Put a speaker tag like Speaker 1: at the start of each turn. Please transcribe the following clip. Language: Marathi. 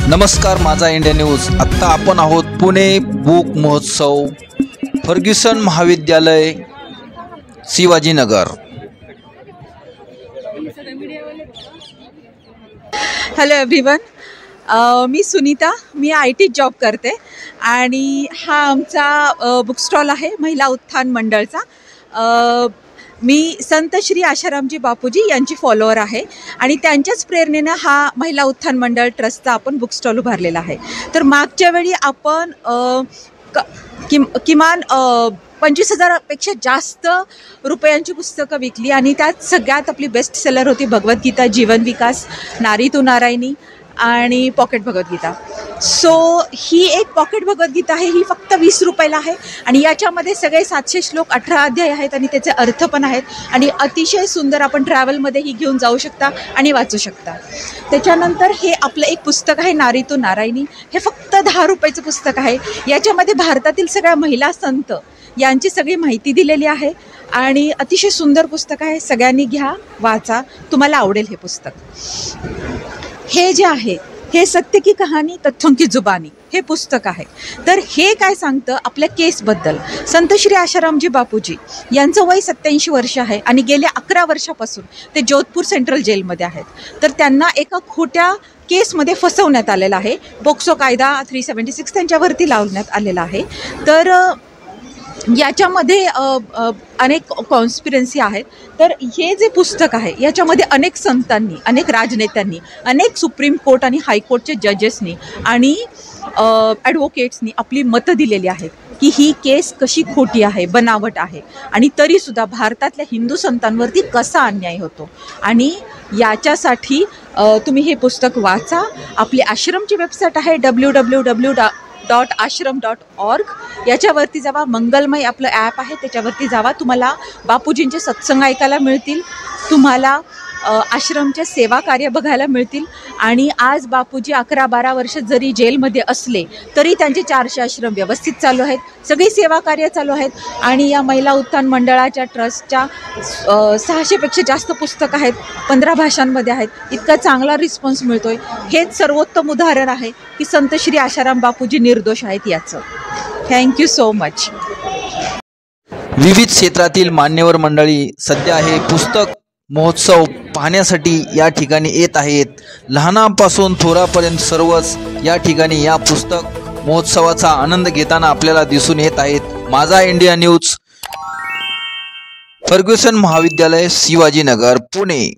Speaker 1: नमस्कार, माझा इंडिया न्यूज। आत्ता आपण आहोत पुणे बुक महोत्सव, फर्ग्युसन महाविद्यालय, Shivajinagar.
Speaker 2: Hello everyone, me Sunita, me IT job करते आणि हा आमचा बुक स्टॉल आहे महिला उत्थान मंडळचा। मी संत श्री आशारामजी बापूजी यांची फॉलोअर आहे आणि त्यांच्याच प्रेरणेनं हा महिला उत्थान मंडळ ट्रस्टचा आपण बुक स्टॉल उभारलेला आहे। तर मागच्या वेळी आपण किमान 25,000पेक्षा जास्त रुपयांची पुस्तकं विकली आणि त्यात सगळ्यात आपली बेस्ट सेलर होती भगवद्गीता, जीवन विकास, नारी तू नारायणी आणि पॉकेट भगवद्गीता। सो ही एक पॉकेट भगवद्गीता आहे, ही फक्त 20 रुपयाला आहे आणि याच्यामध्ये सगळे 700 श्लोक, 18 अध्याय आहेत आणि त्याचे अर्थ पण आहेत आणि अतिशय सुंदर आपण ट्रॅव्हलमध्ये ही घेऊन जाऊ शकता आणि वाचू शकता। त्याच्यानंतर हे आपलं एक पुस्तक आहे नारी तू नारायणी, हे फक्त 10 रुपयाचं पुस्तक आहे। याच्यामध्ये भारतातील सगळ्या महिला संत यांची सगळी माहिती दिलेली आहे आणि अतिशय सुंदर पुस्तक आहे। सगळ्यांनी घ्या, वाचा, तुम्हाला आवडेल हे पुस्तक। हे जे आहे हे सत्य की कहाणी तथ्यों की जुबानी हे पुस्तक आहे। तर हे काय सांगतं आपल्या केसबद्दल। संत श्री आशारामजी बापूजी यांचं वय 87 वर्ष आहे आणि गेल्या 11 वर्षापासून ते जोधपूर सेंट्रल जेलमध्ये आहेत। तर त्यांना एका खोट्या केसमध्ये फसवण्यात आलेलं आहे। पोक्सो कायदा 376 त्यांच्यावरती लावण्यात आलेला आहे। तर याच्यामध्ये अनेक कॉन्स्पिरन्सी आहेत। तर हे जे पुस्तक आहे याच्यामध्ये अनेक संतांनी, अनेक राजनेत्यांनी, अनेक सुप्रीम कोर्ट आणि हायकोर्टचे जजेसनी आणि ॲडव्होकेट्सनी आपली मतं दिलेली आहेत की ही केस कशी खोटी आहे, बनावट आहे आणि तरीसुद्धा भारतातल्या हिंदू संतांवरती कसा अन्याय होतो। आणि याच्यासाठी तुम्ही हे पुस्तक वाचा। आपली आश्रमची वेबसाईट आहे www.ashram.org, याच्यावरती जावा। मंगलमय आपलं ॲप आहे, त्याच्यावरती जावा। तुम्हाला बापूजींचे सत्संग ऐकायला मिळतील, तुम्हाला आश्रमच्या सेवा कार्य बघायला मिळतील आणि आज बापूजी 11-12 वर्ष जरी जेलमध्ये असले तरी त्यांचे 400 आश्रम व्यवस्थित चालू आहेत, सगळी सेवा कार्य चालू आहेत आणि या महिला उत्थान मंडळाच्या ट्रस्टच्या 600पेक्षा जास्त पुस्तकं आहेत, 15 भाषांमध्ये आहेत। इतका चांगला रिस्पॉन्स मिळतोय। हेच सर्वोत्तम उदाहरण आहे की संत श्री आशाराम बापूजी निर्दोष आहेत याचं। Thank you so much.
Speaker 1: विविध क्षेत्रातील मान्यवर मंडळी सध्या हे पुस्तक महोत्सव पाहण्यासाठी या ठिकाणी येत आहेत। लहानापासून थोरापर्यंत सर्वच या ठिकाणी या पुस्तक महोत्सवाचा आनंद घेताना आपल्याला दिसून येत आहेत। माझा इंडिया न्यूज, फर्ग्युसन महाविद्यालय, शिवाजीनगर, पुणे।